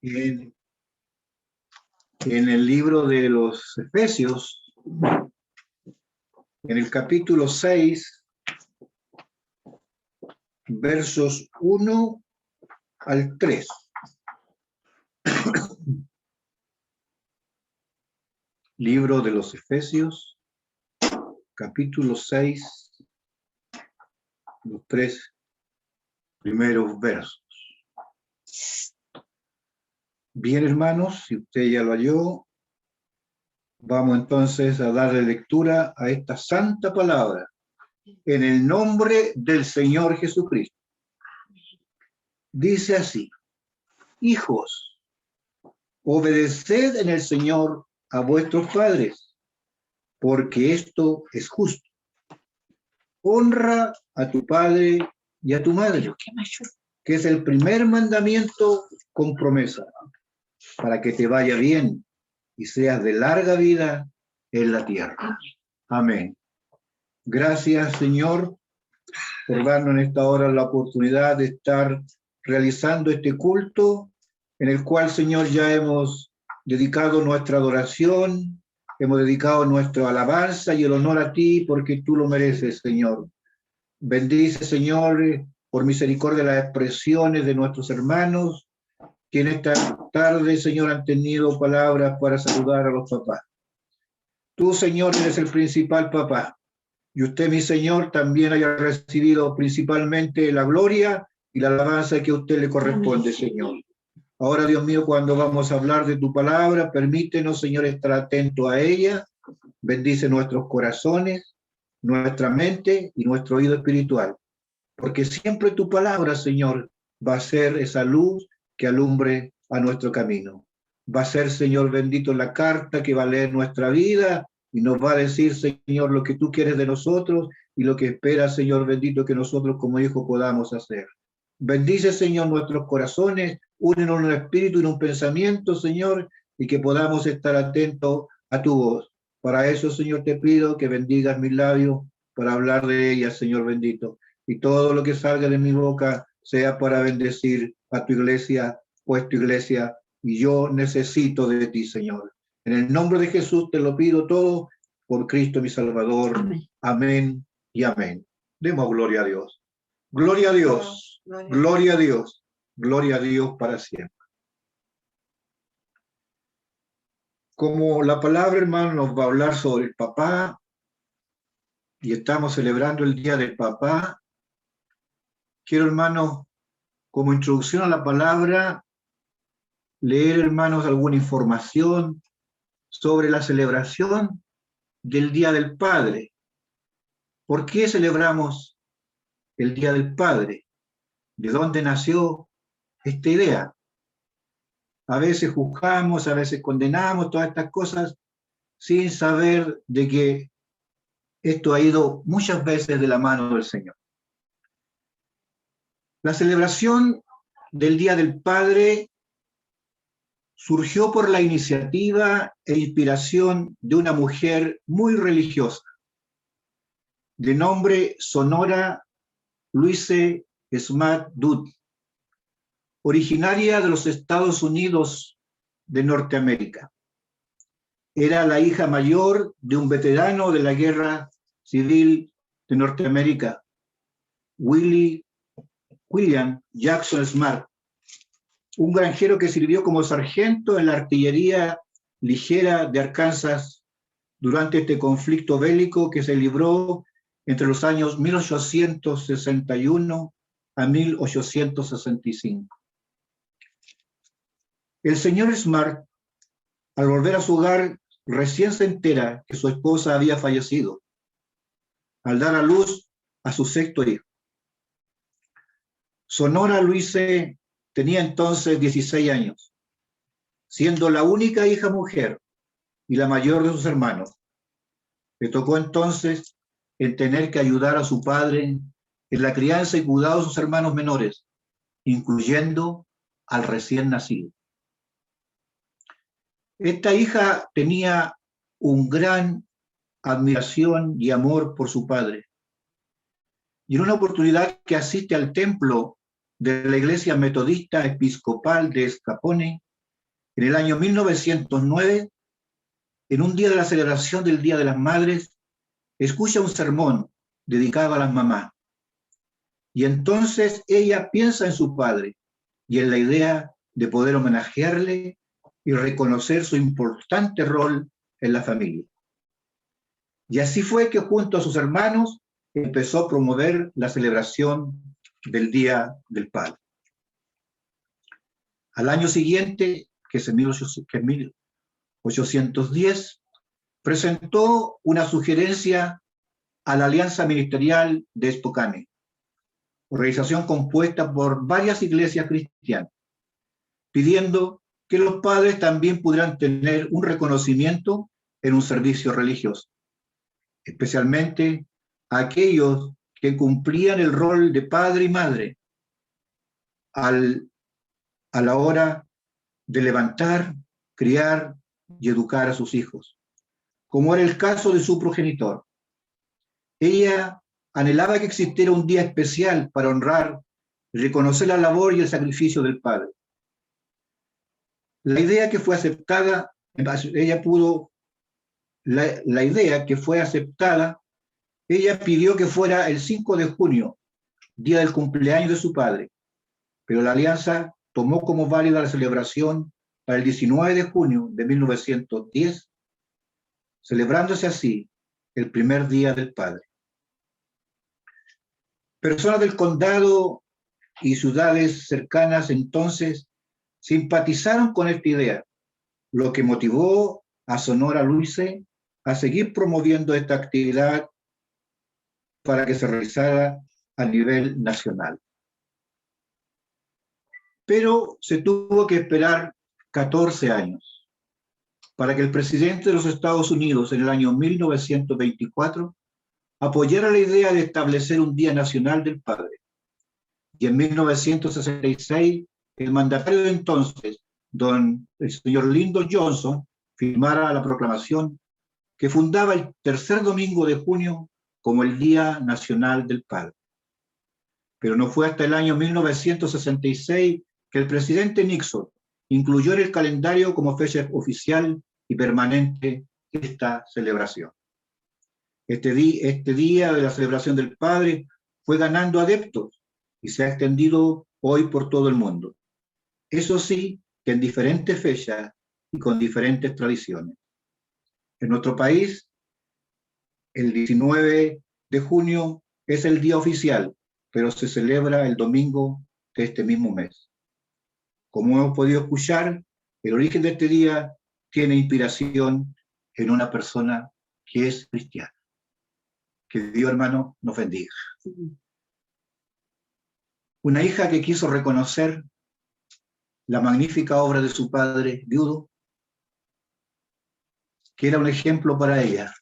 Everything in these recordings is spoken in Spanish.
en, en el libro de los Efesios, en el capítulo 6, versos 1 al 3. Libro de los Efesios, capítulo 6, los 3 primeros versos. Bien, hermanos, si usted ya lo halló, vamos entonces a darle lectura a esta santa palabra en el nombre del Señor Jesucristo. Dice así: hijos, obedeced en el Señor a vuestros padres, porque esto es justo. Honra a tu padre y a tu madre, que es el primer mandamiento con promesa, para que te vaya bien y seas de larga vida en la tierra. Amén. Gracias, Señor, por darnos en esta hora la oportunidad de estar realizando este culto, en el cual, Señor, ya hemos dedicado nuestra adoración, hemos dedicado nuestra alabanza y el honor a ti, porque tú lo mereces, Señor. Bendice, Señor, por misericordia las expresiones de nuestros hermanos, que en esta tarde, Señor, han tenido palabras para saludar a los papás. Tú, Señor, eres el principal papá. Y usted, mi Señor, también haya recibido principalmente la gloria y la alabanza que a usted le corresponde, Señor. Ahora, Dios mío, cuando vamos a hablar de tu palabra, permítenos, Señor, estar atento a ella. Bendice nuestros corazones, nuestra mente y nuestro oído espiritual. Porque siempre tu palabra, Señor, va a ser esa luz que alumbre a nuestro camino. Va a ser, Señor bendito, la carta que va a leer nuestra vida y nos va a decir, Señor, lo que tú quieres de nosotros y lo que esperas, Señor bendito, que nosotros como hijos podamos hacer. Bendice, Señor, nuestros corazones, únenos en un espíritu y en un pensamiento, Señor, y que podamos estar atentos a tu voz. Para eso, Señor, te pido que bendigas mis labios para hablar de ella, Señor bendito. Y todo lo que salga de mi boca sea para bendecir a tu iglesia, pues tu iglesia, y yo necesito de ti, Señor. En el nombre de Jesús te lo pido todo, por Cristo mi Salvador. Amén, amén y amén. Demos gloria a Dios. Gloria a Dios, gloria a Dios, gloria a Dios para siempre. Como la palabra, hermano, nos va a hablar sobre el papá, y estamos celebrando el Día del Papá, quiero, hermanos, como introducción a la palabra, leer, hermanos, alguna información sobre la celebración del Día del Padre. ¿Por qué celebramos el Día del Padre? ¿De dónde nació esta idea? A veces juzgamos, a veces condenamos todas estas cosas sin saber de que esto ha ido muchas veces de la mano del Señor. La celebración del Día del Padre surgió por la iniciativa e inspiración de una mujer muy religiosa, de nombre Sonora Louise Smart Dodd, originaria de los Estados Unidos de Norteamérica. Era la hija mayor de un veterano de la Guerra Civil de Norteamérica, William Jackson Smart, un granjero que sirvió como sargento en la artillería ligera de Arkansas durante este conflicto bélico que se libró entre los años 1861 a 1865. El señor Smart, al volver a su hogar, recién se entera que su esposa había fallecido, al dar a luz a su sexto hijo. Sonora Louise tenía entonces 16 años, siendo la única hija mujer y la mayor de sus hermanos. Le tocó entonces el tener que ayudar a su padre en la crianza y cuidado de sus hermanos menores, incluyendo al recién nacido. Esta hija tenía un gran admiración y amor por su padre. Y en una oportunidad que asiste al templo de la iglesia metodista episcopal de Scapone, En el año 1909, en un día de la celebración del Día de las Madres, escucha un sermón dedicado a las mamás. Y entonces ella piensa en su padre y en la idea de poder homenajearle y reconocer su importante rol en la familia. Y así fue que junto a sus hermanos empezó a promover la celebración del Día del Padre. Al año siguiente, que es en 1810, presentó una sugerencia a la Alianza Ministerial de Spokane, organización compuesta por varias iglesias cristianas, pidiendo que los padres también pudieran tener un reconocimiento en un servicio religioso, especialmente a aquellos que cumplían el rol de padre y madre a la hora de levantar, criar y educar a sus hijos, como era el caso de su progenitor. Ella anhelaba que existiera un día especial para honrar y reconocer la labor y el sacrificio del padre. La idea que fue aceptada, ella pidió que fuera el 5 de junio, día del cumpleaños de su padre, pero la Alianza tomó como válida la celebración para el 19 de junio de 1910, celebrándose así el primer Día del Padre. Personas del condado y ciudades cercanas entonces simpatizaron con esta idea, lo que motivó a Sonora Luise a seguir promoviendo esta actividad para que se realizara a nivel nacional. Pero se tuvo que esperar 14 años para que el presidente de los Estados Unidos en el año 1924 apoyara la idea de establecer un Día Nacional del Padre. Y en 1966, el mandatario de entonces, el señor Lyndon Johnson, firmara la proclamación que fundaba el tercer domingo de junio como el Día Nacional del Padre. Pero no fue hasta el año 1966 que el presidente Nixon incluyó en el calendario como fecha oficial y permanente esta celebración. Este día de la celebración del Padre fue ganando adeptos y se ha extendido hoy por todo el mundo. Eso sí, que en diferentes fechas y con diferentes tradiciones. En nuestro país, el 19 de junio es el día oficial, pero se celebra el domingo de este mismo mes. Como hemos podido escuchar, el origen de este día tiene inspiración en una persona que es cristiana. Que Dios, hermano, nos bendiga. Una hija que quiso reconocer la magnífica obra de su padre viudo, que era un ejemplo para ella.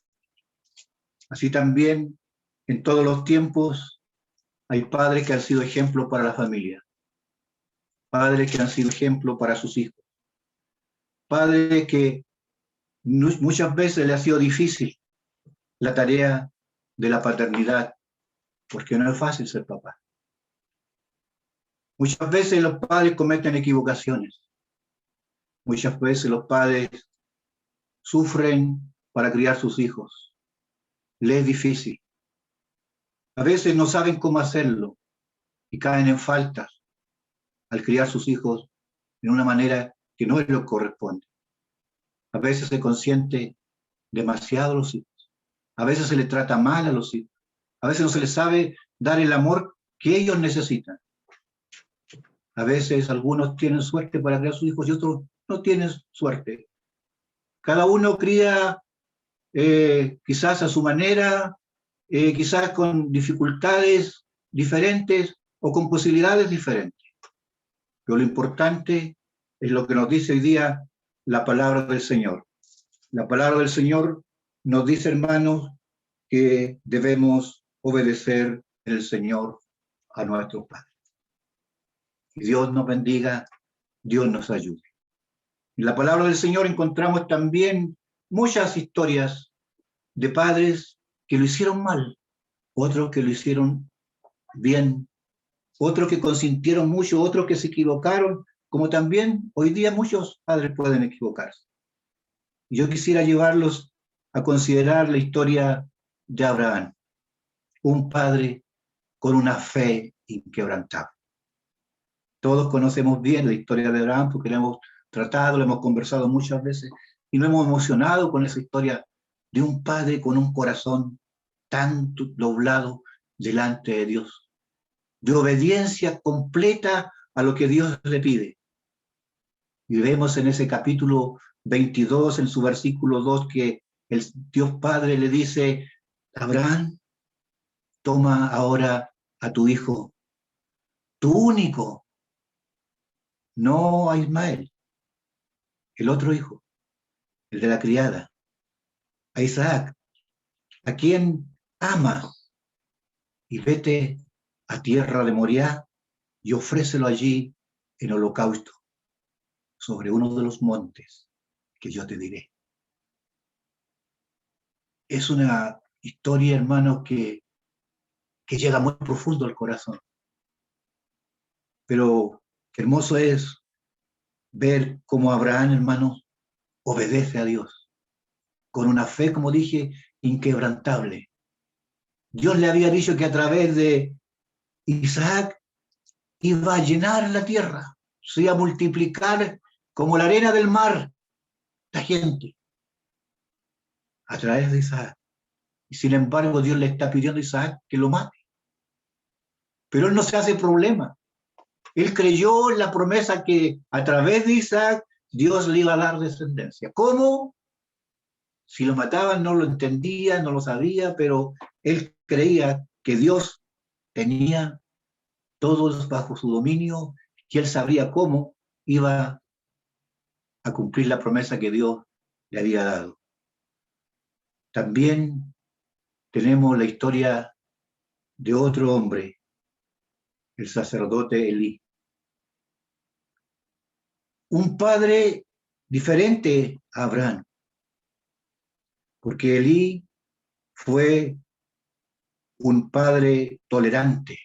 Así también, en todos los tiempos, hay padres que han sido ejemplo para la familia, padres que han sido ejemplo para sus hijos, padres que muchas veces le ha sido difícil la tarea de la paternidad, porque no es fácil ser papá. Muchas veces los padres cometen equivocaciones. Muchas veces los padres sufren para criar sus hijos. Les es difícil. A veces no saben cómo hacerlo y caen en faltas al criar sus hijos de una manera que no es lo que corresponde. A veces se consiente demasiado a los hijos. A veces se les trata mal a los hijos. A veces no se les sabe dar el amor que ellos necesitan. A veces algunos tienen suerte para criar a sus hijos y otros no tienen suerte. Cada uno cría quizás a su manera, quizás con dificultades diferentes o con posibilidades diferentes. Pero lo importante es lo que nos dice hoy día la palabra del Señor. La palabra del Señor nos dice, hermanos, que debemos obedecer en el Señor a nuestros padres. Que Dios nos bendiga, Dios nos ayude. En la palabra del Señor encontramos también muchas historias de padres que lo hicieron mal, otros que lo hicieron bien, otros que consintieron mucho, otros que se equivocaron, como también hoy día muchos padres pueden equivocarse. Yo quisiera llevarlos a considerar la historia de Abraham, un padre con una fe inquebrantable. Todos conocemos bien la historia de Abraham porque la hemos tratado, la hemos conversado muchas veces y nos hemos emocionado con esa historia de un padre con un corazón tan doblado delante de Dios, de obediencia completa a lo que Dios le pide. Y vemos en ese capítulo 22, en su versículo 2, que el Dios Padre le dice: Abraham, toma ahora a tu hijo, tu único, no a Ismael, el otro hijo, el de la criada, a Isaac, a quien amas, y vete a tierra de Moriah y ofrécelo allí en holocausto, sobre uno de los montes que yo te diré. Es una historia, hermanos, que llega muy profundo al corazón. Pero qué hermoso es ver cómo Abraham, hermanos, obedece a Dios, con una fe, como dije, inquebrantable. Dios le había dicho que a través de Isaac iba a llenar la tierra, se iba a multiplicar como la arena del mar la gente, a través de Isaac. Y sin embargo, Dios le está pidiendo a Isaac que lo mate. Pero él no se hace problema. Él creyó en la promesa que a través de Isaac Dios le iba a dar descendencia. ¿Cómo? Si lo mataban no lo entendía, no lo sabía, pero él creía que Dios tenía todos bajo su dominio, que él sabría cómo iba a cumplir la promesa que Dios le había dado. También tenemos la historia de otro hombre, el sacerdote Elí. Un padre diferente a Abraham, porque Elí fue un padre tolerante,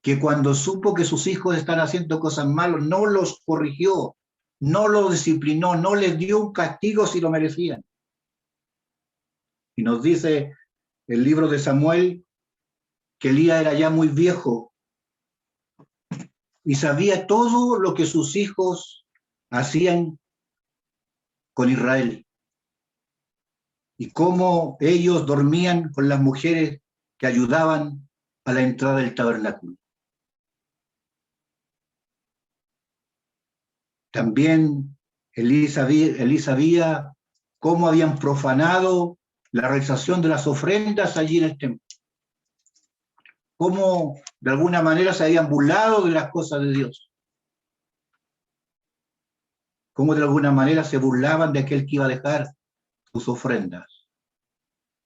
que cuando supo que sus hijos están haciendo cosas malas, no los corrigió, no los disciplinó, no les dio un castigo si lo merecían. Y nos dice el libro de Samuel que Elías era ya muy viejo y sabía todo lo que sus hijos hacían con Israel y cómo ellos dormían con las mujeres que ayudaban a la entrada del tabernáculo. También Elí sabía cómo habían profanado la realización de las ofrendas allí en el templo, cómo de alguna manera se habían burlado de las cosas de Dios, cómo de alguna manera se burlaban de aquel que iba a dejar sus ofrendas,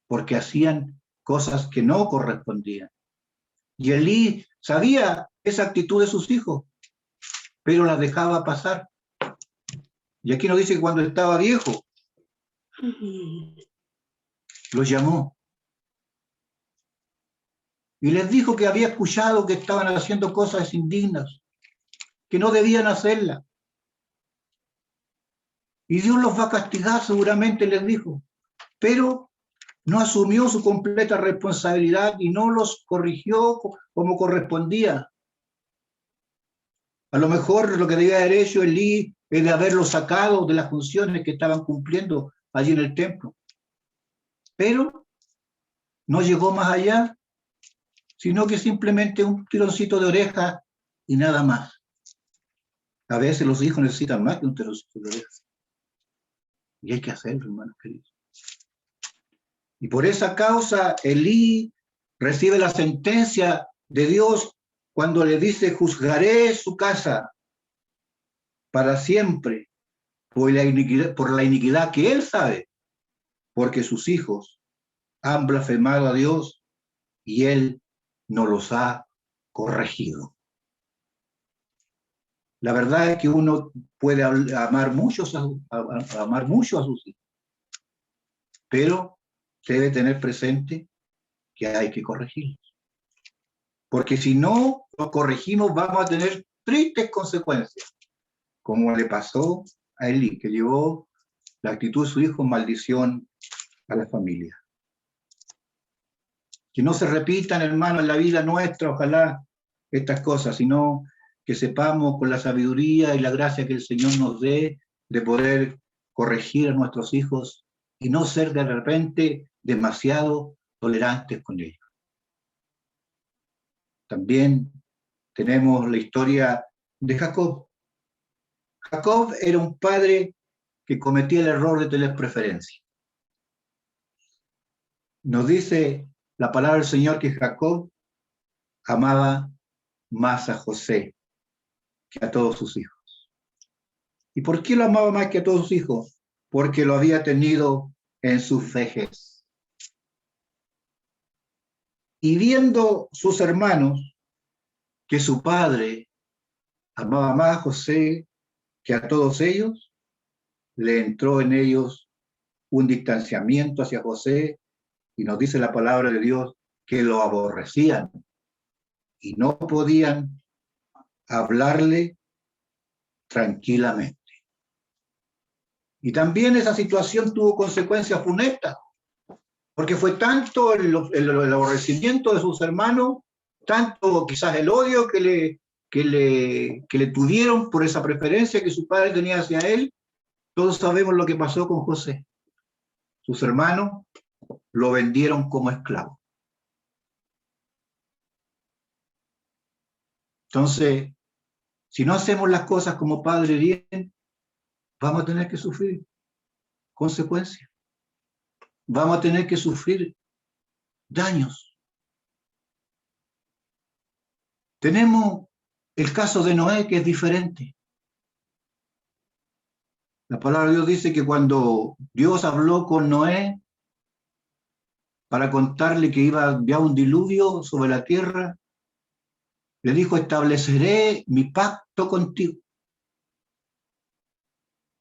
porque hacían cosas que no correspondían. Y Elí sabía esa actitud de sus hijos, pero las dejaba pasar. Y aquí nos dice que cuando estaba viejo, los llamó y les dijo que había escuchado que estaban haciendo cosas indignas, que no debían hacerlas. Y Dios los va a castigar, seguramente les dijo, pero no asumió su completa responsabilidad y no los corrigió como correspondía. A lo mejor lo que debía haber hecho Elí es de haberlos sacado de las funciones que estaban cumpliendo allí en el templo. Pero no llegó más allá, sino que simplemente un tironcito de oreja y nada más. A veces los hijos necesitan más que un tironcito de oreja. Y hay que hacerlo, hermanos queridos. Y por esa causa Elí recibe la sentencia de Dios cuando le dice: juzgaré su casa para siempre por la iniquidad que él sabe, porque sus hijos han blasfemado a Dios y él no los ha corregido. La verdad es que uno puede amar mucho a sus hijos, pero debe tener presente que hay que corregirlos. Porque si no los corregimos, vamos a tener tristes consecuencias, como le pasó a Elí, que llevó la actitud de su hijo en maldición a la familia. Que no se repitan, hermanos, en la vida nuestra, ojalá, estas cosas, sino que sepamos con la sabiduría y la gracia que el Señor nos dé de poder corregir a nuestros hijos y no ser de repente demasiado tolerantes con ellos. También tenemos la historia de Jacob. Jacob era un padre que cometía el error de tener preferencia. Nos dice la palabra del Señor que Jacob amaba más a José que a todos sus hijos. ¿Y por qué lo amaba más que a todos sus hijos? Porque lo había tenido en su vejez. Y viendo sus hermanos que su padre amaba más a José que a todos ellos, le entró en ellos un distanciamiento hacia José, y nos dice la palabra de Dios que lo aborrecían y no podían hablarle tranquilamente. Y también esa situación tuvo consecuencias funestas, porque fue tanto el aborrecimiento de sus hermanos, tanto quizás el odio que le tuvieron por esa preferencia que su padre tenía hacia él. Todos sabemos lo que pasó con José. Sus hermanos lo vendieron como esclavo. Entonces, si no hacemos las cosas como padre bien, vamos a tener que sufrir consecuencias. Vamos a tener que sufrir daños. Tenemos el caso de Noé, que es diferente. La palabra de Dios dice que cuando Dios habló con Noé para contarle que iba a enviar un diluvio sobre la tierra, le dijo: estableceré mi pacto contigo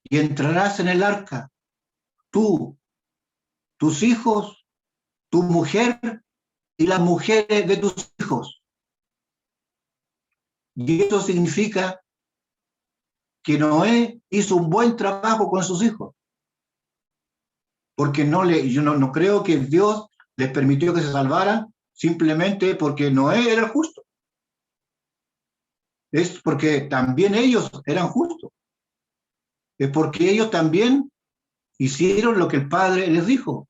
y entrarás en el arca, tú, tus hijos, tu mujer y las mujeres de tus hijos. Y eso significa que Noé hizo un buen trabajo con sus hijos. Porque yo no creo que Dios les permitió que se salvaran simplemente porque Noé era justo. Es porque también ellos eran justos. Es porque ellos también hicieron lo que el Padre les dijo.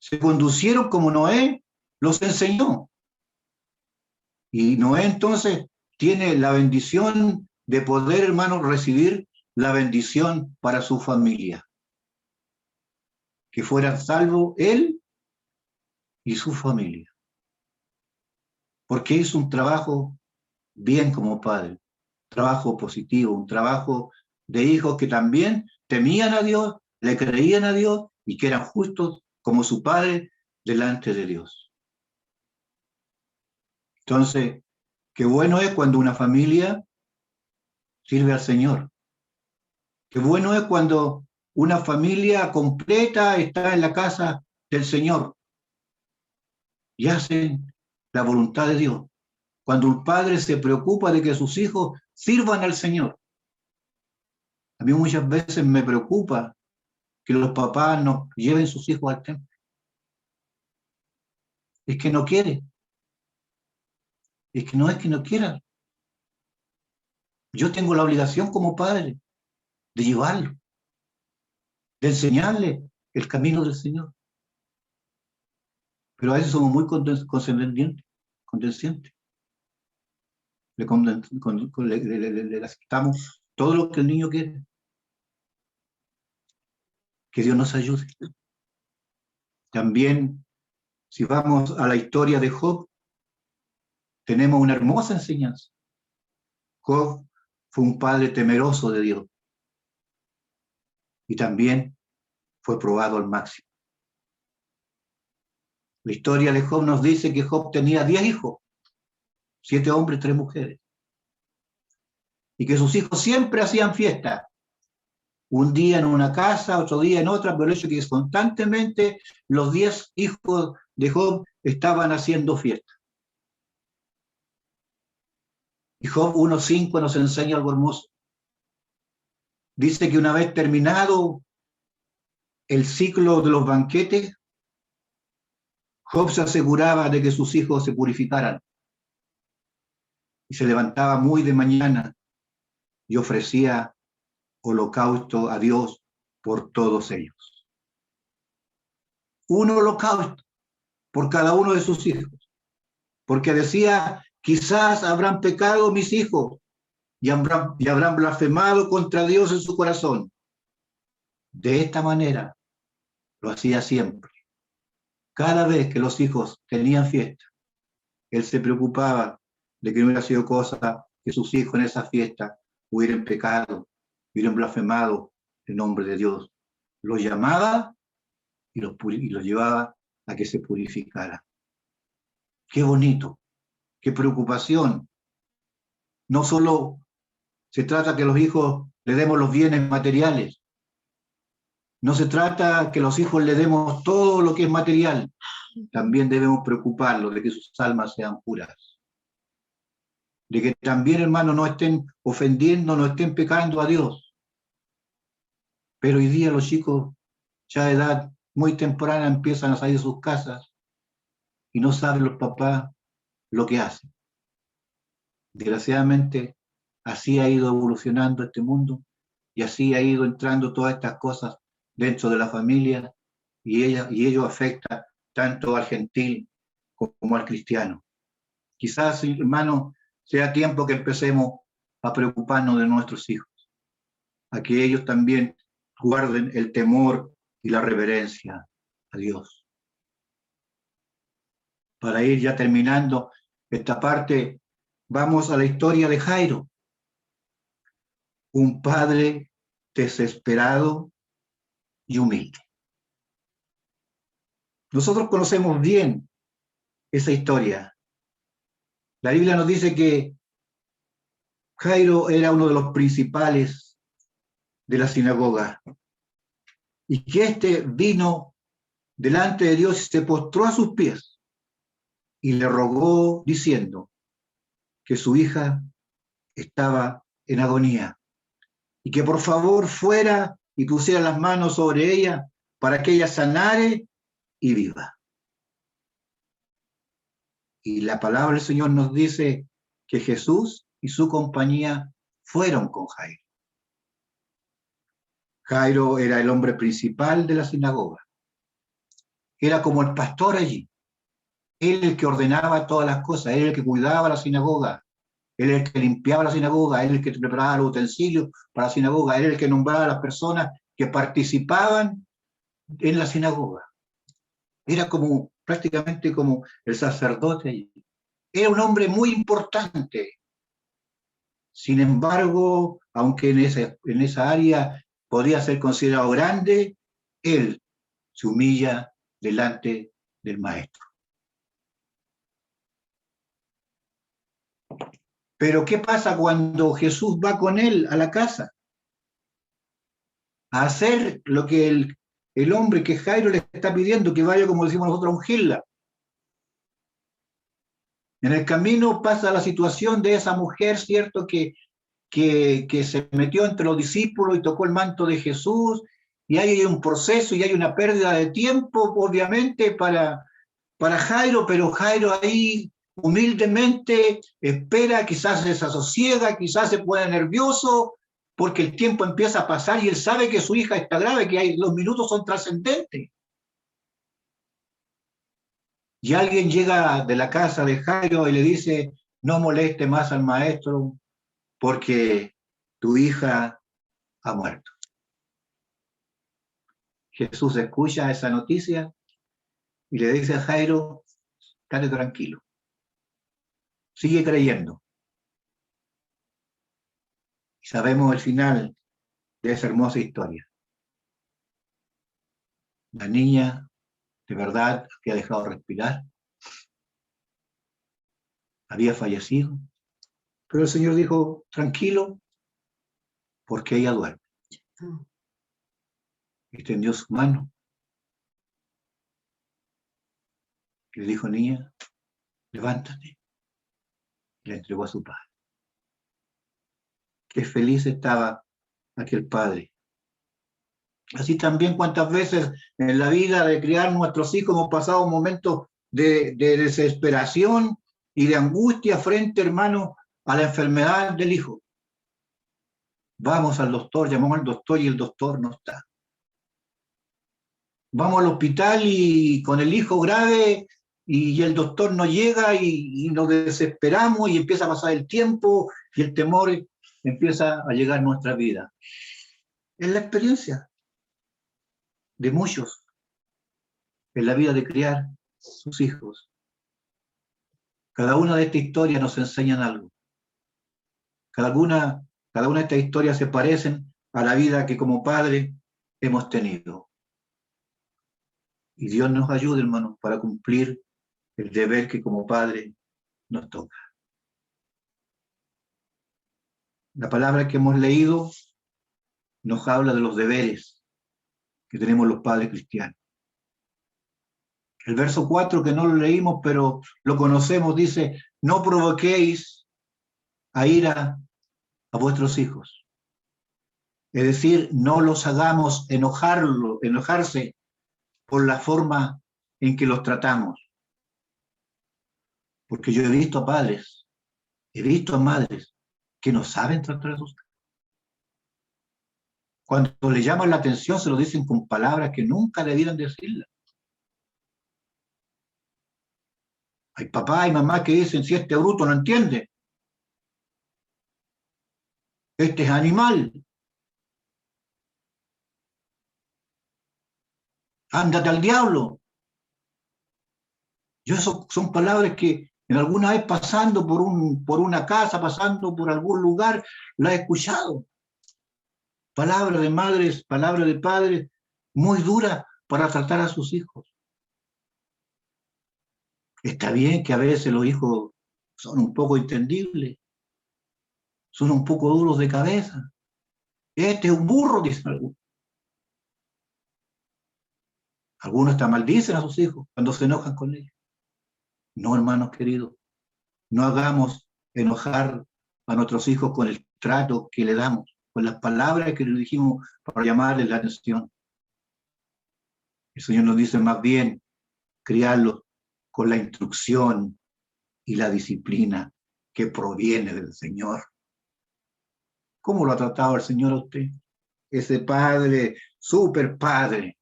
Se conducieron como Noé los enseñó. Y Noé entonces tiene la bendición de poder, hermanos, recibir la bendición para su familia. Que fueran salvos él y su familia. Porque hizo un trabajo bien como padre, trabajo positivo, un trabajo de hijos que también temían a Dios, le creían a Dios y que eran justos como su padre delante de Dios. Entonces, qué bueno es cuando una familia sirve al Señor. Qué bueno es cuando una familia completa está en la casa del Señor y hacen la voluntad de Dios. Cuando un padre se preocupa de que sus hijos sirvan al Señor. A mí muchas veces me preocupa que los papás no lleven sus hijos al templo. Es que no quiere. Es que no quiera. Yo tengo la obligación como padre de llevarlo, de enseñarle el camino del Señor. Pero a veces somos muy condescendientes. Le aceptamos todo lo que el niño quiere. Que Dios nos ayude. También, si vamos a la historia de Job, tenemos una hermosa enseñanza. Job fue un padre temeroso de Dios y también fue probado al máximo. La historia de Job nos dice que Job tenía 10 hijos, 7 hombres, 3 mujeres, y que sus hijos siempre hacían fiesta. Un día en una casa, otro día en otra, pero el hecho es que constantemente los 10 hijos de Job estaban haciendo fiesta. Y Job 1:5 nos enseña algo hermoso. Dice que una vez terminado el ciclo de los banquetes, Job se aseguraba de que sus hijos se purificaran y se levantaba muy de mañana y ofrecía holocausto a Dios por todos ellos. Un holocausto por cada uno de sus hijos, porque decía, quizás habrán pecado mis hijos y habrán blasfemado contra Dios en su corazón. De esta manera lo hacía siempre. Cada vez que los hijos tenían fiesta, él se preocupaba de que no hubiera sido cosa que sus hijos en esa fiesta hubieran pecado, hubieran blasfemado el nombre de Dios. Los llamaba y los llevaba a que se purificaran. Qué bonito, qué preocupación. No solo se trata que los hijos le demos los bienes materiales, no se trata que los hijos le demos todo lo que es material, también debemos preocuparlos de que sus almas sean puras. De que también, hermanos, no estén ofendiendo, no estén pecando a Dios. Pero hoy día los chicos, ya de edad muy temprana, empiezan a salir de sus casas y no saben los papás lo que hacen. Desgraciadamente, así ha ido evolucionando este mundo y así ha ido entrando todas estas cosas dentro de la familia y ello afecta tanto al gentil como al cristiano. Quizás, hermano, sea tiempo que empecemos a preocuparnos de nuestros hijos, a que ellos también guarden el temor y la reverencia a Dios. Para ir ya terminando esta parte, vamos a la historia de Jairo, un padre desesperado y humilde. Nosotros conocemos bien esa historia. La Biblia nos dice que Jairo era uno de los principales de la sinagoga y que éste vino delante de Dios y se postró a sus pies y le rogó diciendo que su hija estaba en agonía y que por favor fuera y pusiera las manos sobre ella para que ella sanare y viva. Y la palabra del Señor nos dice que Jesús y su compañía fueron con Jairo. Jairo era el hombre principal de la sinagoga. Era como el pastor allí. Él el que ordenaba todas las cosas, él el que cuidaba la sinagoga, él el que limpiaba la sinagoga, él el que preparaba los utensilios para la sinagoga, él el que nombraba a las personas que participaban en la sinagoga. Era como prácticamente como el sacerdote allí. Era un hombre muy importante. Sin embargo, aunque en esa área podía ser considerado grande, él se humilla delante del maestro. Pero ¿qué pasa cuando Jesús va con él a la casa? A hacer lo que el hombre que Jairo le está pidiendo, que vaya, como decimos nosotros, a ungirla. En el camino pasa la situación de esa mujer, ¿cierto?, que se metió entre los discípulos y tocó el manto de Jesús, y hay un proceso y hay una pérdida de tiempo, obviamente, para Jairo, pero Jairo ahí humildemente espera, quizás se desasosiega, quizás se pone nervioso, porque el tiempo empieza a pasar y él sabe que su hija está grave, que los minutos son trascendentes. Y alguien llega de la casa de Jairo y le dice, no moleste más al maestro porque tu hija ha muerto. Jesús escucha esa noticia y le dice a Jairo, estate tranquilo, sigue creyendo. Y sabemos el final de esa hermosa historia. La niña de verdad había dejado de respirar, había fallecido, pero el Señor dijo, tranquilo, porque ella duerme. Extendió su mano y le dijo, niña, levántate. Y le entregó a su padre. qué feliz estaba aquel padre. Así también cuántas veces en la vida de criar nuestros hijos hemos pasado momentos de desesperación y de angustia frente, hermano, a la enfermedad del hijo. Vamos al doctor, llamamos al doctor y el doctor no está. Vamos al hospital y con el hijo grave y el doctor no llega y nos desesperamos y empieza a pasar el tiempo y el temor empieza a llegar a nuestra vida. Es la experiencia de muchos en la vida de criar sus hijos. Cada una de estas historias nos enseñan algo. Cada una de estas historias se parecen a la vida que como padre hemos tenido. Y Dios nos ayude, hermanos, para cumplir el deber que como padre nos toca. La palabra que hemos leído nos habla de los deberes que tenemos los padres cristianos. El verso 4, que no lo leímos, pero lo conocemos, dice: no provoquéis a ira a vuestros hijos. Es decir, no los hagamos enojarse por la forma en que los tratamos. Porque yo he visto a padres, he visto a madres que no saben tratar a sus hijos. Cuando le llaman la atención se lo dicen con palabras que nunca debieran decirla. Hay papá y mamá que dicen: si este bruto no entiende, este es animal, ándate al diablo. Yo eso son palabras que en alguna vez pasando por una casa, pasando por algún lugar, la he escuchado. Palabras de madres, palabras de padres, muy duras para tratar a sus hijos. Está bien que a veces los hijos son un poco entendibles, son un poco duros de cabeza. Este es un burro, dicen algunos. Algunos hasta maldicen a sus hijos cuando se enojan con ellos. No, hermanos queridos, no hagamos enojar a nuestros hijos con el trato que le damos, con las palabras que le dijimos para llamarles la atención. El Señor nos dice más bien criarlos con la instrucción y la disciplina que proviene del Señor. ¿Cómo lo ha tratado el Señor a usted? Ese padre, súper padre.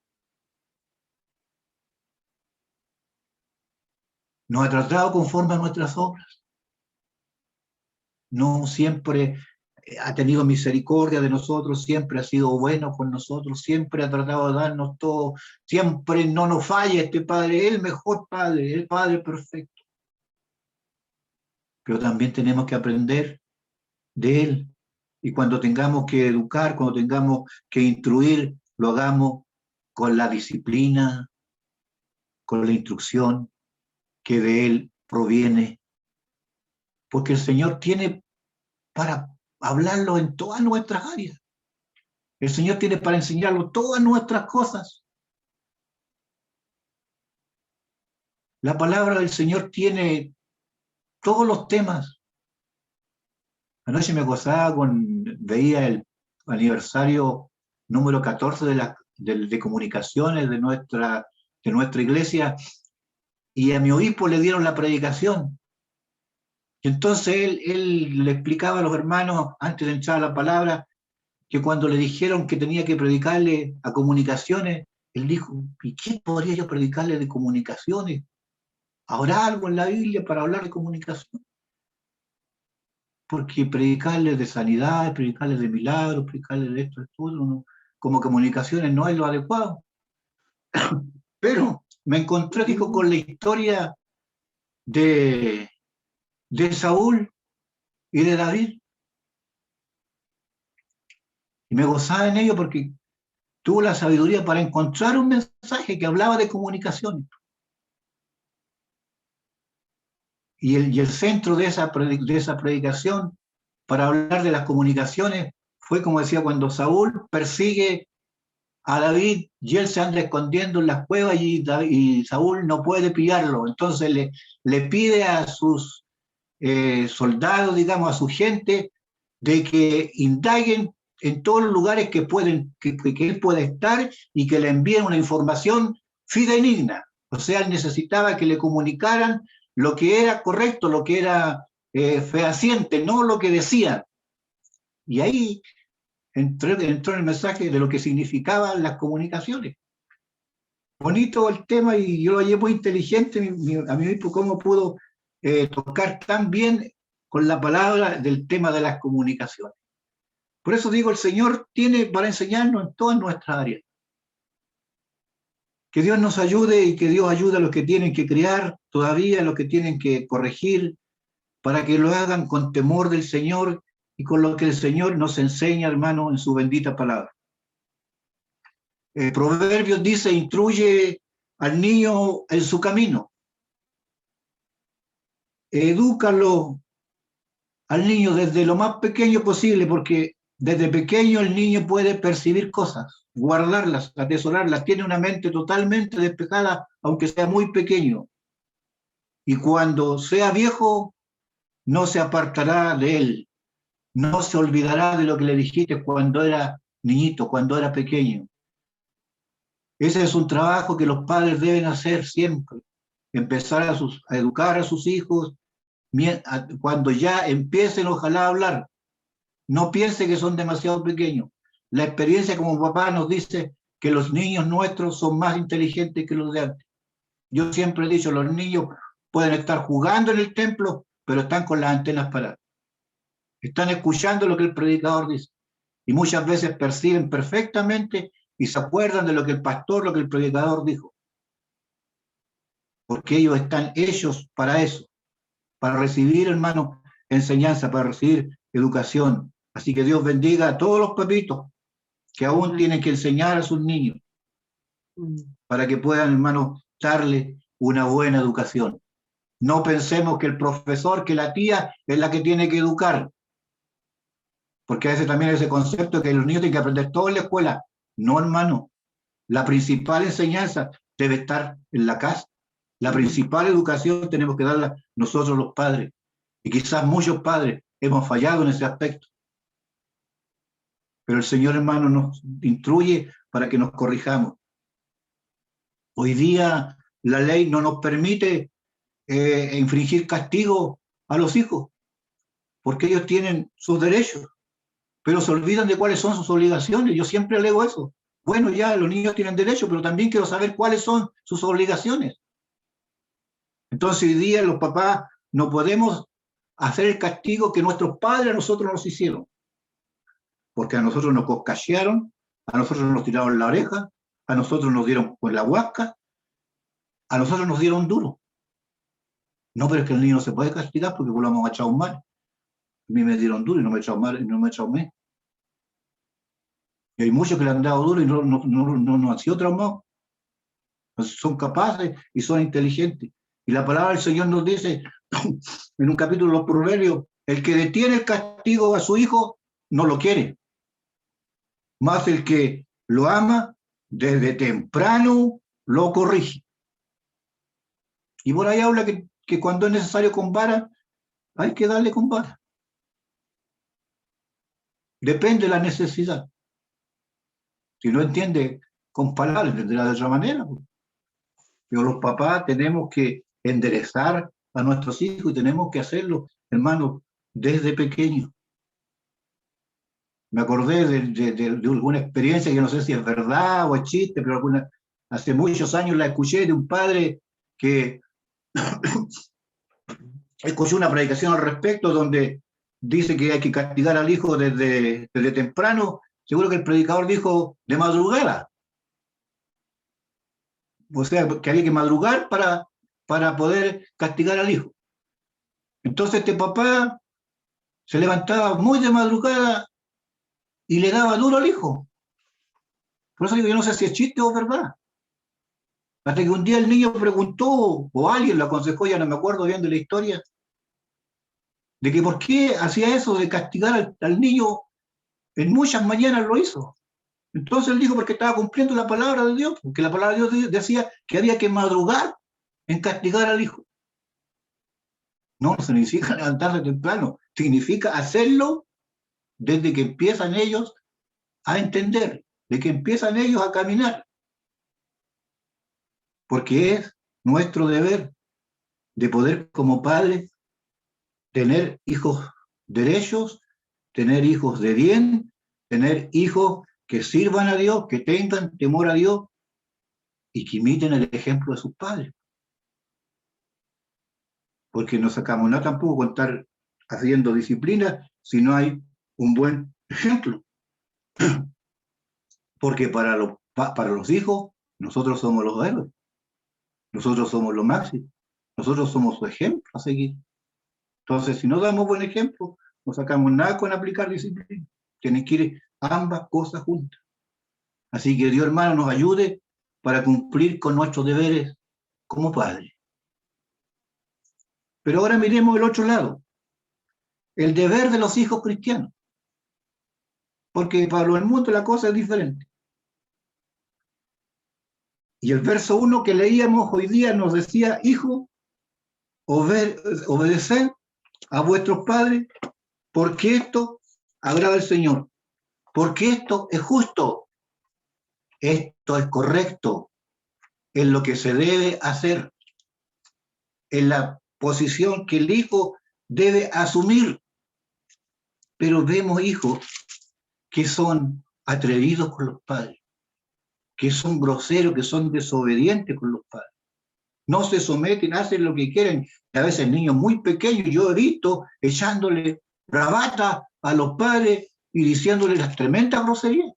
Nos ha tratado conforme a nuestras obras. No siempre ha tenido misericordia de nosotros, siempre ha sido bueno con nosotros, siempre ha tratado de darnos todo, siempre no nos falla este Padre, el mejor Padre, el Padre perfecto. Pero también tenemos que aprender de Él. Y cuando tengamos que educar, cuando tengamos que instruir, lo hagamos con la disciplina, con la instrucción que de Él proviene. Porque el Señor tiene para hablarlo en todas nuestras áreas. El Señor tiene para enseñarlo todas nuestras cosas. La palabra del Señor tiene todos los temas. Anoche me gozaba veía el aniversario número 14 de comunicaciones de nuestra iglesia, y a mi obispo le dieron la predicación. Y entonces él le explicaba a los hermanos, antes de entrar a la palabra, que cuando le dijeron que tenía que predicarle a comunicaciones, él dijo: ¿y qué podría yo predicarle de comunicaciones? ¿Habrá algo en la Biblia para hablar de comunicación? Porque predicarle de sanidad, predicarle de milagros, predicarle de esto, no, como comunicaciones no es lo adecuado. Pero me encontré, dijo, con la historia de Saúl y de David. Y me gozaba en ello porque tuvo la sabiduría para encontrar un mensaje que hablaba de comunicaciones. Y el centro de esa predicación para hablar de las comunicaciones fue, como decía, cuando Saúl persigue a David y él se anda escondiendo en las cuevas y Saúl no puede pillarlo. Entonces le pide a sus soldados, digamos, a su gente, de que indaguen en todos los lugares que él puede estar y que le envíen una información fidedigna. O sea, él necesitaba que le comunicaran lo que era correcto, lo que era fehaciente, no lo que decían. Y ahí entró en el mensaje de lo que significaban las comunicaciones. Bonito el tema y yo lo hallé muy inteligente, a mí cómo pudo tocar tan bien con la palabra del tema de las comunicaciones. Por eso digo, el Señor tiene para enseñarnos en todas nuestras áreas. Que Dios nos ayude y que Dios ayude a los que tienen que criar todavía, a los que tienen que corregir, para que lo hagan con temor del Señor y con lo que el Señor nos enseña, hermano, en su bendita palabra. Proverbios dice, instruye al niño en su camino. Edúcalo al niño desde lo más pequeño posible, porque desde pequeño el niño puede percibir cosas, guardarlas, atesorarlas, tiene una mente totalmente despejada, aunque sea muy pequeño. Y cuando sea viejo, no se apartará de él, no se olvidará de lo que le dijiste cuando era niñito, cuando era pequeño. Ese es un trabajo que los padres deben hacer siempre, empezar a educar a sus hijos cuando ya empiecen, ojalá, a hablar. No piense que son demasiado pequeños. La experiencia como papá nos dice que los niños nuestros son más inteligentes que los de antes. Yo siempre he dicho, los niños pueden estar jugando en el templo, pero están con las antenas paradas. Están escuchando lo que el predicador dice. Y muchas veces perciben perfectamente y se acuerdan de lo que el pastor, lo que el predicador dijo. Porque ellos están hechos para eso, para recibir, hermano, enseñanza, para recibir educación. Así que Dios bendiga a todos los papitos que aún tienen que enseñar a sus niños para que puedan, hermano, darle una buena educación. No pensemos que el profesor, que la tía es la que tiene que educar, porque a veces también ese concepto que los niños tienen que aprender todo en la escuela. No, hermano, la principal enseñanza debe estar en la casa. La principal educación tenemos que darla nosotros los padres. Y quizás muchos padres hemos fallado en ese aspecto. Pero el Señor, hermano, nos instruye para que nos corrijamos. Hoy día la ley no nos permite infringir castigo a los hijos, porque ellos tienen sus derechos, pero se olvidan de cuáles son sus obligaciones. Yo siempre leo eso. Bueno, ya los niños tienen derechos, pero también quiero saber cuáles son sus obligaciones. Entonces hoy día los papás no podemos hacer el castigo que nuestros padres a nosotros nos hicieron, porque a nosotros nos coscachearon, a nosotros nos tiraron la oreja, a nosotros nos dieron pues la huasca, a nosotros nos dieron duro. No, pero es que el niño no se puede castigar porque lo hemos echado mal. A mí me dieron duro y no me he echado mal, y no me he echado mal. Y hay muchos que le han dado duro y no han sido traumados. Entonces, son capaces y son inteligentes. Y la palabra del Señor nos dice en un capítulo de los Proverbios, el que detiene el castigo a su hijo no lo quiere. Más el que lo ama, desde temprano lo corrige. Y por ahí habla que cuando es necesario con vara, hay que darle con vara. Depende de la necesidad. Si no entiende con palabras, entenderá de otra manera. Pero los papás tenemos que enderezar a nuestros hijos y tenemos que hacerlo, hermano, desde pequeños. Me acordé de alguna experiencia que no sé si es verdad o es chiste, pero hace muchos años la escuché de un padre que escuchó una predicación al respecto donde dice que hay que castigar al hijo desde temprano. Seguro que el predicador dijo de madrugada. O sea, que había que madrugar para poder castigar al hijo. Entonces este papá se levantaba muy de madrugada y le daba duro al hijo. Por eso digo, yo no sé si es chiste o verdad. Hasta que un día el niño preguntó, o alguien lo aconsejó, ya no me acuerdo bien de la historia, de que por qué hacía eso de castigar al niño. En muchas mañanas lo hizo. Entonces él dijo porque estaba cumpliendo la palabra de Dios, porque la palabra de Dios decía que había que madrugar en castigar al hijo. No significa levantarse temprano, significa hacerlo desde que empiezan ellos a entender, de que empiezan ellos a caminar, porque es nuestro deber de poder como padres tener hijos derechos, tener hijos de bien, tener hijos que sirvan a Dios, que tengan temor a Dios y que imiten el ejemplo de sus padres. Porque no sacamos nada tampoco con estar haciendo disciplina si no hay un buen ejemplo. Porque para los hijos, nosotros somos los héroes, nosotros somos lo máximo, nosotros somos su ejemplo a seguir. Entonces, si no damos buen ejemplo, no sacamos nada con aplicar disciplina. Tienen que ir ambas cosas juntas. Así que Dios, hermano, nos ayude para cumplir con nuestros deberes como padres. Pero ahora miremos el otro lado, el deber de los hijos cristianos. Porque para el mundo la cosa es diferente. Y el verso 1 que leíamos hoy día nos decía, hijo, obedeced a vuestros padres, porque esto agrada al Señor, porque esto es justo, esto es correcto, es lo que se debe hacer, es la posición que el hijo debe asumir. Pero vemos hijos que son atrevidos con los padres, que son groseros, que son desobedientes con los padres. No se someten, hacen lo que quieren. A veces niños muy pequeños, yo he visto echándole bravata a los padres y diciéndole las tremendas groserías.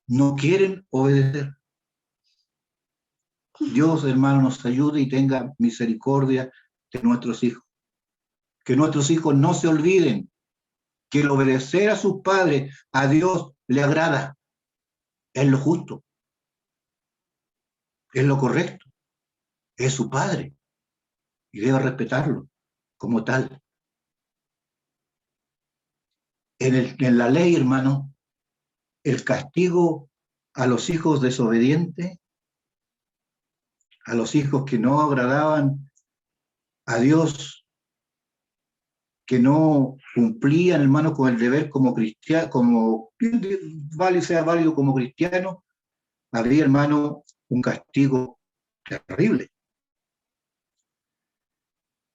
No quieren obedecer. Dios, hermano, nos ayude y tenga misericordia de nuestros hijos. Que nuestros hijos no se olviden que el obedecer a sus padres, a Dios le agrada. Es lo justo. Es lo correcto. Es su padre. Y debe respetarlo como tal. En la ley, hermano, el castigo a los hijos desobedientes, a los hijos que no agradaban a Dios, que no cumplían, hermano, con el deber como cristiano, como sea válido como cristiano, habría, hermano, un castigo terrible.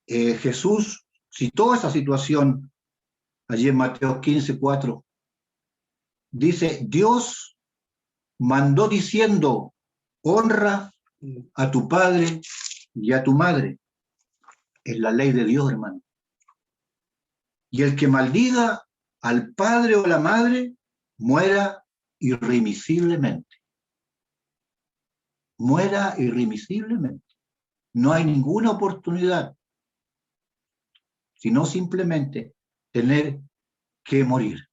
Jesús citó esa situación allí en Mateo 15:4. Dice, Dios mandó diciendo, honra a tu padre y a tu madre. Es la ley de Dios, hermano. Y el que maldiga al padre o a la madre, muera irremisiblemente. Muera irremisiblemente. No hay ninguna oportunidad, sino simplemente tener que morir.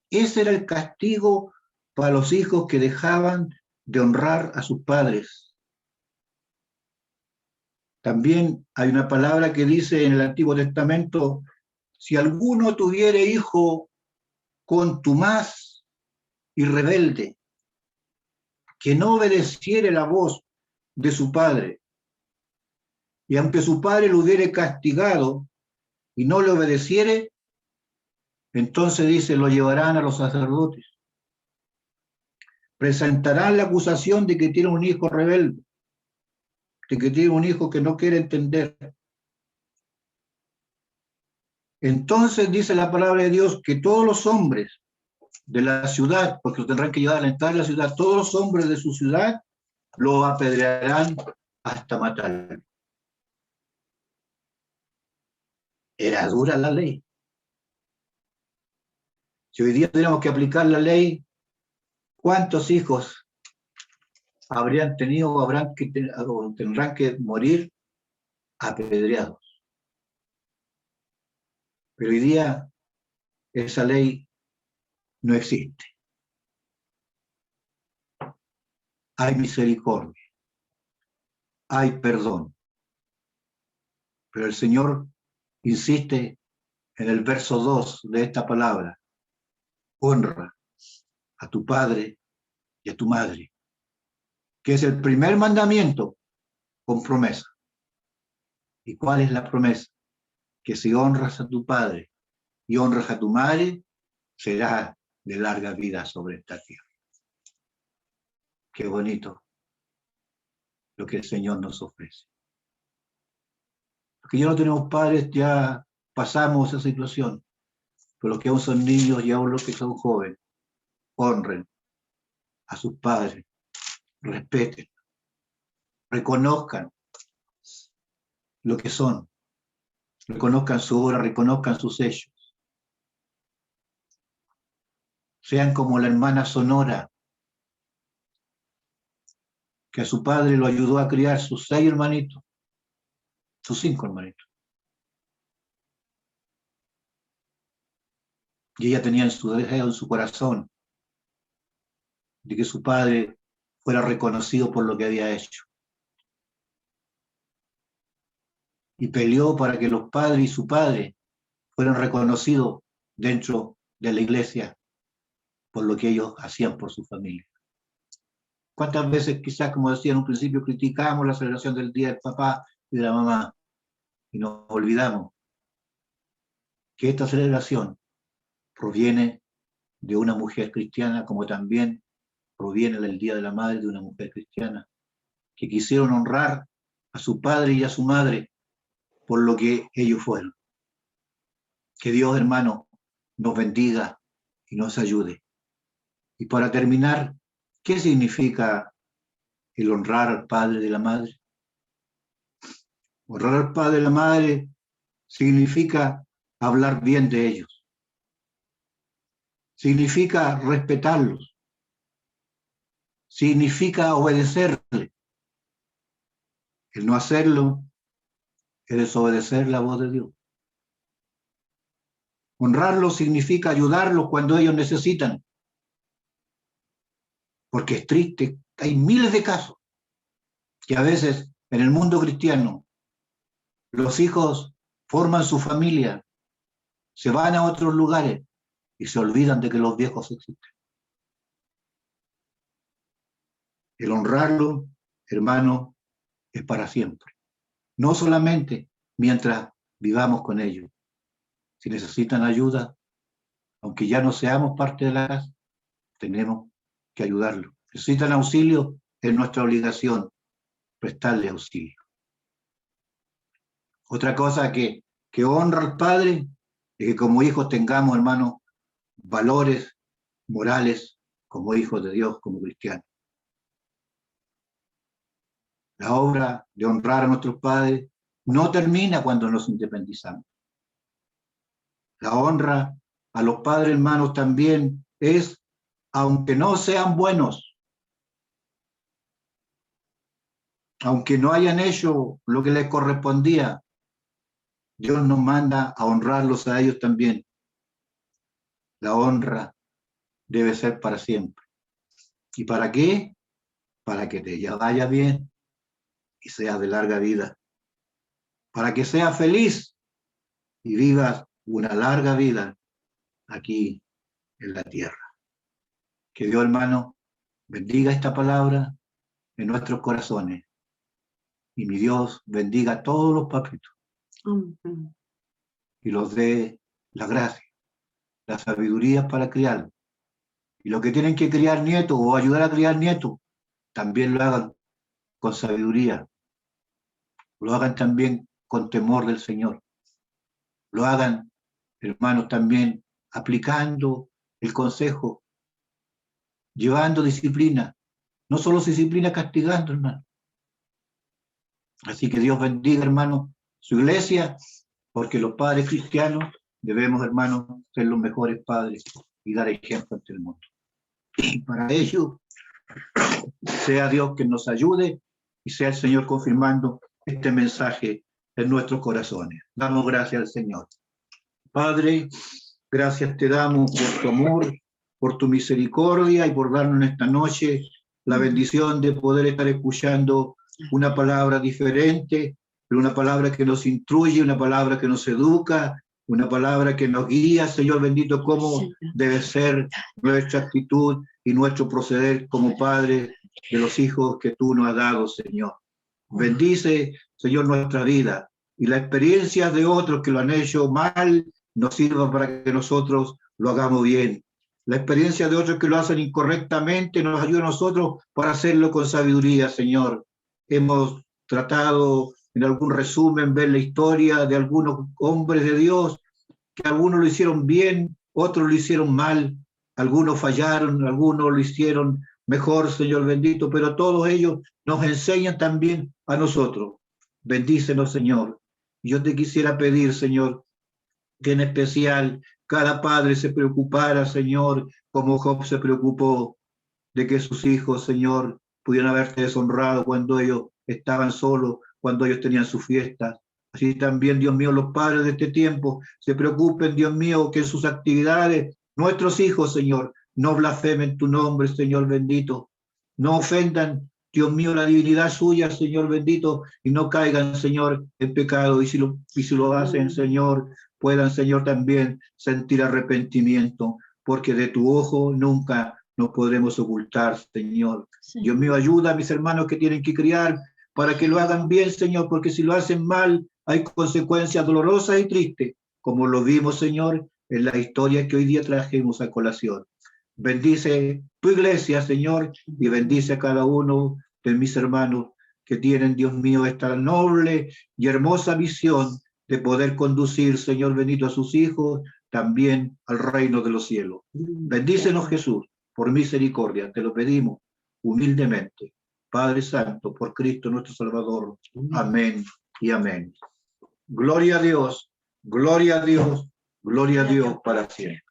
Ese era el castigo para los hijos que dejaban de honrar a sus padres. También hay una palabra que dice en el Antiguo Testamento, si alguno tuviere hijo contumaz y rebelde, que no obedeciere la voz de su padre, y aunque su padre lo hubiere castigado y no le obedeciere, entonces dice, lo llevarán a los sacerdotes. Presentarán la acusación de que tiene un hijo rebelde, de que tiene un hijo que no quiere entender. Entonces dice la palabra de Dios que todos los hombres de la ciudad, porque lo tendrán que llevar a la entrada de la ciudad, todos los hombres de su ciudad lo apedrearán hasta matarlo. Era dura la ley. Si hoy día tuviéramos que aplicar la ley, ¿cuántos hijos habrían tenido o tendrán que morir apedreados? Pero hoy día esa ley no existe. Hay misericordia, hay perdón. Pero el Señor insiste en el verso 2 de esta palabra. Honra a tu padre y a tu madre, que es el primer mandamiento con promesa. ¿Y cuál es la promesa? que si honras a tu padre y honras a tu madre, serás de larga vida sobre esta tierra. Qué bonito lo que el Señor nos ofrece. Los que ya no tenemos padres, ya pasamos esa situación. Pero los que aún son niños y aún los que son jóvenes, honren a sus padres, respeten, reconozcan lo que son, reconozcan su obra, reconozcan sus hechos. Sean como la hermana Sonora, que a su padre lo ayudó a criar sus 6 hermanitos, sus 5 hermanitos. Y ella tenía en su deseo, en su corazón, de que su padre fuera reconocido por lo que había hecho. Y peleó para que los padres y su padre fueran reconocidos dentro de la iglesia por lo que ellos hacían por su familia. ¿Cuántas veces, quizás, como decía en un principio, criticamos la celebración del Día del Papá y de la Mamá y nos olvidamos que esta celebración proviene de una mujer cristiana, como también proviene del Día de la Madre de una mujer cristiana, que quisieron honrar a su padre y a su madre por lo que ellos fueron. Que Dios, hermano, nos bendiga y nos ayude. Y para terminar, ¿qué significa el honrar al padre y a la madre? Honrar al padre y a la madre significa hablar bien de ellos. Significa respetarlos. Significa obedecerle. El no hacerlo es desobedecer la voz de Dios. Honrarlos significa ayudarlos cuando ellos necesitan. Porque es triste, hay miles de casos que a veces en el mundo cristiano los hijos forman su familia, se van a otros lugares y se olvidan de que los viejos existen. El honrarlo, hermano, es para siempre. No solamente mientras vivamos con ellos. Si necesitan ayuda, aunque ya no seamos parte de la casa, tenemos que ayudarlos. Necesitan auxilio, es nuestra obligación prestarle auxilio. Otra cosa que honra al Padre es que como hijos tengamos, hermanos, valores morales como hijos de Dios, como cristianos. La obra de honrar a nuestros padres no termina cuando nos independizamos. La honra a los padres, hermanos, también es, aunque no sean buenos, aunque no hayan hecho lo que les correspondía, Dios nos manda a honrarlos a ellos también. La honra debe ser para siempre. ¿Y para qué? Para que te vaya bien y seas de larga vida. Para que seas feliz y vivas una larga vida aquí en la tierra. Que Dios, hermano, bendiga esta palabra en nuestros corazones. Y mi Dios bendiga a todos los papitos. Y los dé la gracia, la sabiduría para criar. Y los que tienen que criar nietos o ayudar a criar nietos, también lo hagan con sabiduría. Lo hagan también con temor del Señor. Lo hagan, hermanos, también aplicando el consejo, llevando disciplina. No solo disciplina castigando, hermano. Así que Dios bendiga, hermano, su iglesia, porque los padres cristianos debemos, hermanos, ser los mejores padres y dar ejemplo ante el mundo. Y para ello, sea Dios que nos ayude y sea el Señor confirmando este mensaje en nuestros corazones. Damos gracias al Señor. Padre, gracias te damos por tu amor, por tu misericordia y por darnos en esta noche la bendición de poder estar escuchando una palabra diferente, pero una palabra que nos instruye, una palabra que nos educa, una palabra que nos guía, Señor bendito, cómo debe ser nuestra actitud y nuestro proceder como padres de los hijos que tú nos has dado, Señor. Bendice, Señor, nuestra vida. y las experiencias de otros que lo han hecho mal nos sirvan para que nosotros lo hagamos bien. La experiencia de otros que lo hacen incorrectamente nos ayuda a nosotros para hacerlo con sabiduría, Señor. Hemos tratado, en algún resumen, ver la historia de algunos hombres de Dios, que algunos lo hicieron bien, otros lo hicieron mal, algunos fallaron, algunos lo hicieron mejor, Señor bendito, pero todos ellos nos enseñan también a nosotros. Bendícenos, Señor. Yo te quisiera pedir, Señor, que en especial cada padre se preocupara, Señor, como Job se preocupó de que sus hijos, Señor, pudieran haberte deshonrado cuando ellos estaban solos, cuando ellos tenían sus fiestas. Así también, Dios mío, los padres de este tiempo se preocupen, Dios mío, que en sus actividades nuestros hijos, Señor, no blasfemen tu nombre, Señor bendito. No ofendan, Dios mío, la divinidad suya, Señor bendito, y no caigan, Señor, en pecado. Y si lo hacen, Señor, puedan, Señor, también sentir arrepentimiento, porque de tu ojo nunca nos podremos ocultar, Señor. Sí. Dios mío, ayuda a mis hermanos que tienen que criar para que lo hagan bien, Señor, porque si lo hacen mal, hay consecuencias dolorosas y tristes, como lo vimos, Señor, en la historia que hoy día trajimos a colación. Bendice tu iglesia, Señor, y bendice a cada uno de mis hermanos que tienen, Dios mío, esta noble y hermosa misión de poder conducir, Señor bendito, a sus hijos también al reino de los cielos. Bendícenos, Jesús, por misericordia, te lo pedimos humildemente. Padre Santo, por Cristo nuestro Salvador. Amén y amén. Gloria a Dios, gloria a Dios, gloria a Dios para siempre.